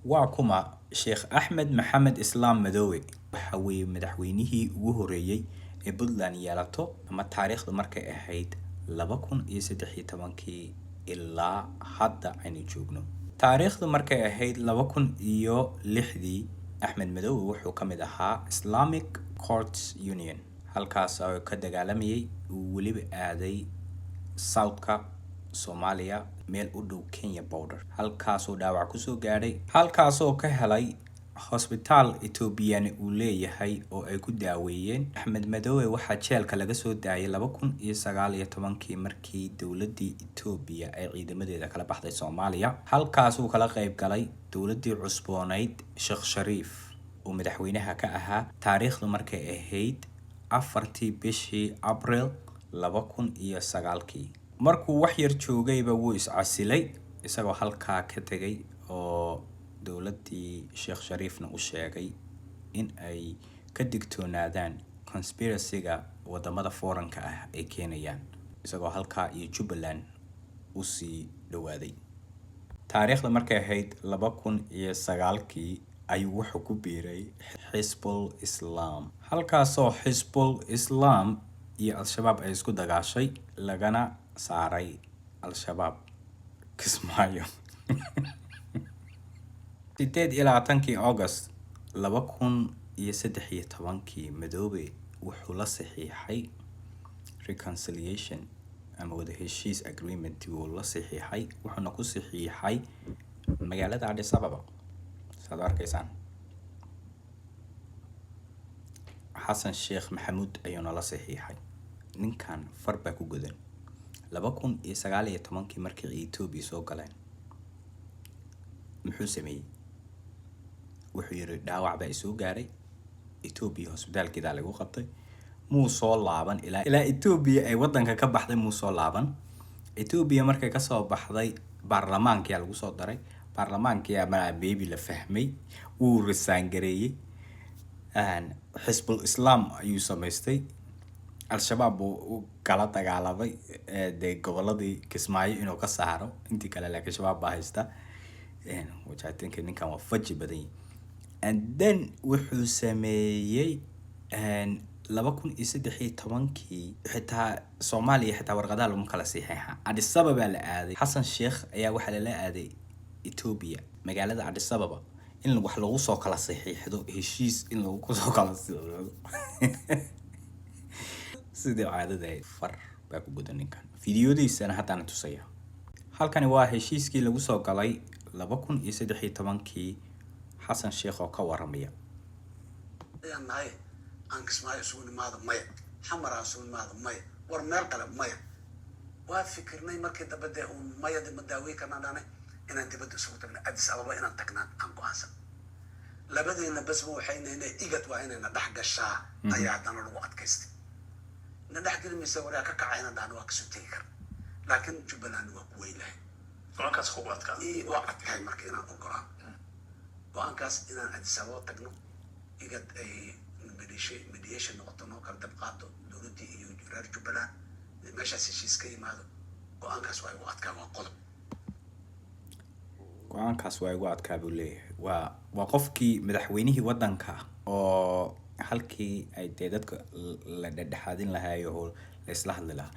وكما شيخ أحمد محمد إسلام مدوي وحوي مدحوينيه وهريي بلدان يالاتو أما التاريخ مركي أحيد لبكون يسدحي تبانكي إلا حدا عيني جوجنو تاريخ مركي أحيد لبكون لحدي أحمد مدوي وحو كمدها Islamic Courts Union halkaas oo ka dagaalamay waliba aaday Southka Soomaaliya meel u dhow Kenya border halkaas oo dhaawac ku soo gaaray halkaas oo ka helay hospital Ethiopian uu leeyahay oo ay ku daaweeyeen Axmed Madowe waxa jeelka laga soo daayay 2019 markii dawladda Ethiopia ay ciidamadeeda kala baxday Soomaaliya halkaas uu kala qayb galay dawladii cusboonayd Sheikh Sharif oo madaxweynaha ka ahaa taariikhdu markay ahayd 4 bishii April 2009 markuu wax yar joogayba wuu iscasilay isagoo halka ka tagay oo dawladii Sheikh Sharifna u sheegay in ay ka digtoonaadaan conspiracy-ga wadamada foreign-ka ah ay keenayaan isagoo halka iyo Jubaland u sii dhawaaday taariikhda markay ahayd 2009 ayuu wuxuu ku biiray Hizbul Islam halkaasoo Hizbul Islam iyo Al-Shabaab ay isku dagaashay lagana saaray Al-Shabaab Kismaayo 8 August 2013 Madowe wuxuu la saxiixay reconciliation ama wada heshiis agreement uu la saxiixay wuxuuna ku saxiixay magaalada Addis Ababa saad arkaysan Hassan Sheikh Maxamuud ayuu la saxiixay ninkan farba ku godan 2019 markii Ethiopia soo galeen muxuu sameeyay wuxuu yiri dhaawac baa soo gaaray Ethiopia hospitalkeeda lagu qabtay muu soo laaban ilaa Ethiopia ay wadanka ka baxday muu soo laaban Ethiopia markay ka soo baxday baarlamaanka lagu soo daray baarlamaanka ama baby la fahmay uu risaan gareeyay Hizbul Islam ayuu samaystay Al-Shabaab uu kala dagaalamay de goboladii Kismaayo inuu ka saaro intii kale laakiin shabaab baa haysta which I think ninkan waa faji badan and then wuxuu sameeyay 2013 xitaa Soomaaliya xitaa warqadaha lagu kala saxiixay Addis Ababa la aaday Hassan Sheikh ayaa waxa la aaday Ethiopia magaalada Addis Ababa in wax lagu soo kala saxiixdo heshiis in lagu soo kala saxiixdo sidii caadada far baa ku gudan ninkan fiidiyoodiisana hadaan tusaya halkani waa heshiiskii lagu soo galay 2013 Hassan Sheikh oo ka waramaya nahay aan Kismaayo soo nimaado maya xamara soo nimaado maya war meel kale maya waa fikirnay markii dabada uu maya dib daawi kana dhaanay inaan dibadda soo tagno Addis Ababa inaan tagnaan aan go'aansan labadeena bas waxay inay igad waa inayna dhax gashaa ayaa dana lagu adkaystay ندح كلمة سوالها كعينا دان واقص تيكر لكن جبلان وقويله وانكاس خوات كان وقت هاي مركينا أقرأ وانكاس إن أتساوى تجنو يقد أي مديشن نقطة نوكر دبقاتو دولتي يجرر جبلان ماشى سيشيس كي ماذا وانكاس واي وقت كان وقلب وانكاس واي وقت كابوليه وقفكي مدحوينه ودنكا أو halkii ay dadka la dhadhaadin lahaay oo la isla hadli lahaa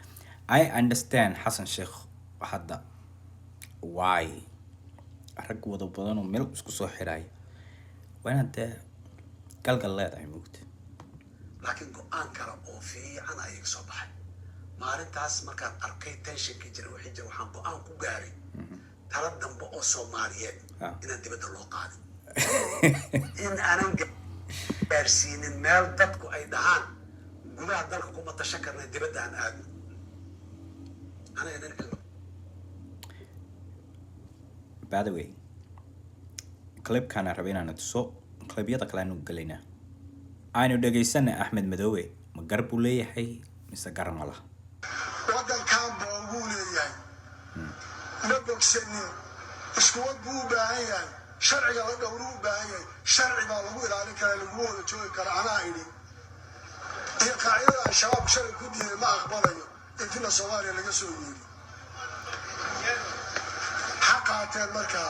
I understand Hassan Sheikh hadda why rag wada badan oo meel isku soo xiray waana galgal leedahay mugti laakiin go'aan kale oo fiican ay soo baxay maalintaas markaan arkay tension-ka jira waxaan go'aan ku gaaray talad dambe oo Soomaaliyeed inaan dibadda loo qaadin in aanan gaarsiinin meel dadku ay dhahaan gudaha dalka kuma tashakarnay dibadda aan aadno by the way clip kana rabinaan tuso clipyada kale aanu galayna aynu dhageysana Axmed Madowe ma garab u leeyahay mise garan ma laha wadankan buu ugu leeyahay ma bogsanin isku wad buu baahan yahay sharciga la dhowru baahan yahay sharciga lagu ilaalin kara lagu wada joogi kara ana ayni iyo qaacida shabaab sharci ku diiday ma aqbalayo inta Soomaaliya laga soo yeeri xaqaateen marka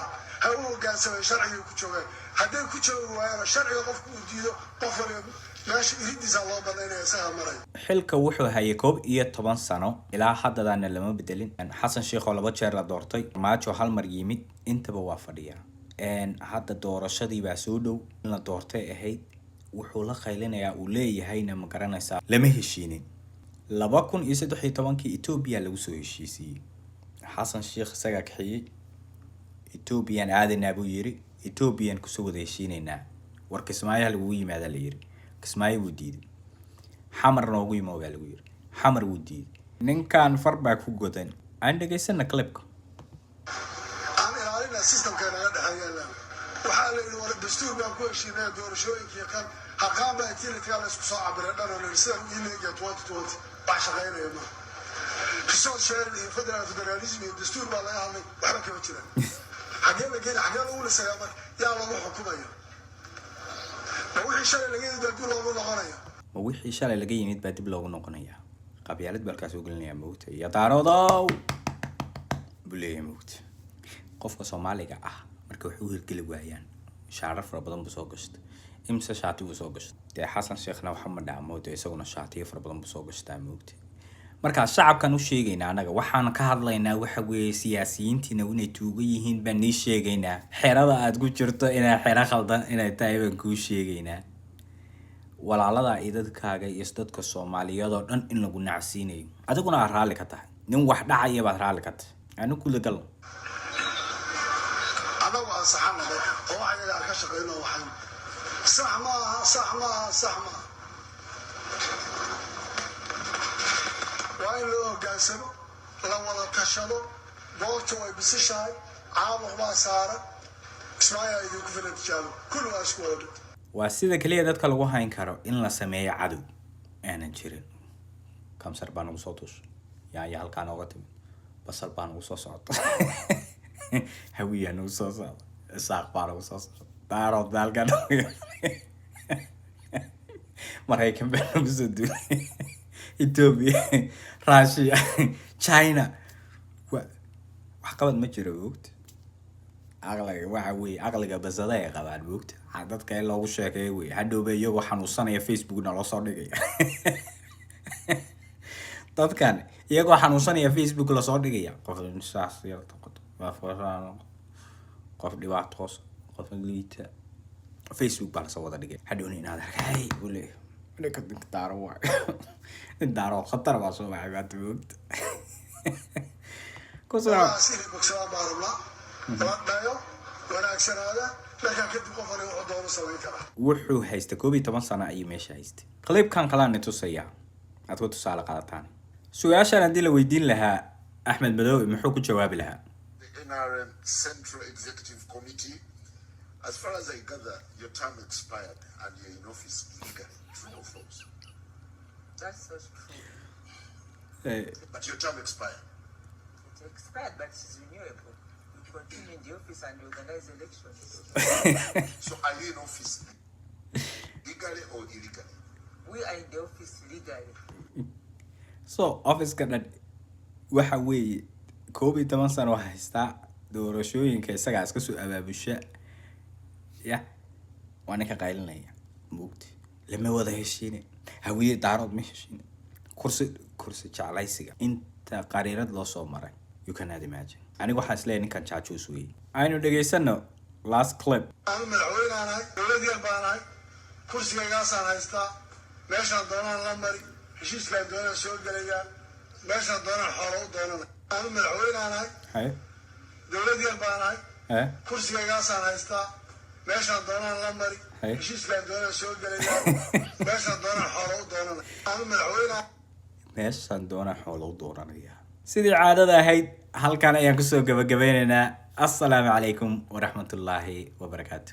ha u hoggaansamay sharciga ku joogaan hadday ku joogi waayana sharciga qofku uu diido qof waliba meesha iridiisa loo banaynaya isagaa maraya. xilka wuxuu hayay 11 sano ilaa haddadaana lama bedelin. xasan sheekh oo 2 jeer la doortay, farmaajo hal mar yimid, intaba waa fadhiyaa. hadda doorashadii baa soo dhow in la doortay ahayd. wuxuu la qaylinayaa uu leeyahayna ma garanaysaa lama heshiinin. 2013 Ethiopia lagu soo heshiisiyey. xasan sheekh isagaa kaxiyey. Ethiopian aadanaa buu yiri, Ethiopian kusoo wada heshiinaynaa. war Kismaayo lagu yimaada la yiri. Kismaayo wuu diiday. xamar noogu yimo baa lagu yiri. xamar wuu diiday. ninkan farbaa ku godan. aan dhageysana clipka. aan ilaalina systemka naga dhaxeeya. waxaa la yiri war dastuur baan ku heshiinay doorashooyinkii kan haqaan baa tirtiga la isku soo cabiray dhan sida uu leeyahay 2020 wax shaqeynaya ma resource sharing iyo federalism iyo dastuur baa laga hadlay waxba kama jiraan. xagee la geeyay xagee lagu lisay ama yaa lagu xukumayo ma wixii shalay laga yimid baa dib loogu noqonayaa. ma wixii shalay laga yimid baa dib loogu noqonayaa. qabyaalad balkaas oo gelinaya moogta iyo daaroodow buleeyay moogta. qofka Soomaaliga ah marka wuxuu hirgeli waayaan shaarar fara badan buu soo gashtay. imsa shaati buu soo gashtay. dee xasan sheekhna waxa ma dhaamo dee isaguna shaatiyo fara badan buu soo gashtay moogta. marka shacabkan u sheegaynaa anaga waxaan ka hadlaynaa waxa weeye siyaasiyiintiina inay tuuga yihiin baan nii sheegaynaa. xerada aad ku jirto inay xero khaldan inay tahay baan kuu sheegaynaa. walaalada iyo dadkaaga iyo dadka Soomaaliyeed oo dhan in lagu nacsiinayo adiguna aad raali ka tahay. nin wax dhacaya baad raali ka tahay. anu kula gal anagu aan saxana oo ayaga ka shaqeyno waxaan sax ma waa in loo hoggaansamo la wada tashado boorto way bisishahay caabuq baa saaran Kismaayo idinku filan tijaabo kullu waa isku wada dhigtay. waa sida kaliya dadka lagu hayn karo in la sameeyo cadow aanan jirin. kamsar baan ugu soo tuus yaa halkaan uga timid basal baan ugu soo socda hawiyaan ugu soo socda saaq baan ugu soo socda daaro dalkan Maraykan baan ugu soo duulay Ethiopia Russia China wax qabad ma jiro moogta. aqliga waxa weey aqliga basada ay qabaan moogta. dadka ay loogu sheekeeyo weey hadhowba iyagoo xanuunsanaya Facebook-na loo soo dhigay. dadkan iyagoo xanuunsanaya Facebook la soo dhigaya qof insaas yar taqad waa faraan qof dhibaatos qof liita Facebook baa la soo wada dhigay. hadhowna inaad arkay wule ka daaro waa daaro khatar baa soo baxay baad moogta. kusoo sidii bogsada baarla wadaayo wanaagsanaada marka kadib qof wali wuxuu doono sameyn karaa. wuxuu haystay 11 sano ayuu meesha haystay. clipkan kalaana tusaya aad ku tusaale qaadataan. su'aashan hadii la weydiin lahaa Axmed Madoobe muxuu ku jawaabi lahaa? The NRM Central Executive Committee, as far as I gather, your term expired and you're in office legally. True or false? That's so true. But your term expired. It expired, but it's renewable. You continue in the office and you organize elections. So are you in office legally or illegally? We are in the office legally. so office ka dhan waxa weeye 11 sano haystaa doorashooyinka isaga iska soo abaabusha ya waana ka qaylinaya moogta lama wada heshiin hawiye daarood ma heshiin kursi jaclaysiga inta qariirad loo soo maray you cannot imagine. anigu waxaan isleeyahay ninkan jaajuus weeye. aynu dhageysano last clip. aan madaxweynahay dowlad yar baanahay kursigaygaasaan haystaa meeshaan doonaan la mari heshiiskaan doonaan soo gelayaan meeshaan doonaan xoolo u doonana aan madaxweynahay dowlad yar baanahay kursigaygaasaan haystaa meeshaan doonaan la mari heshiiskaan doonaan soo gelayaan meeshaan doonaan xoolo u doonana aan madaxweynahay meeshaan doonaan xoolo u doonanaya. sidii caadada ahayd halkan ayaan kusoo gabagabeynaynaa. assalaamu calaykum waraxmatullaahi wabarakaatu.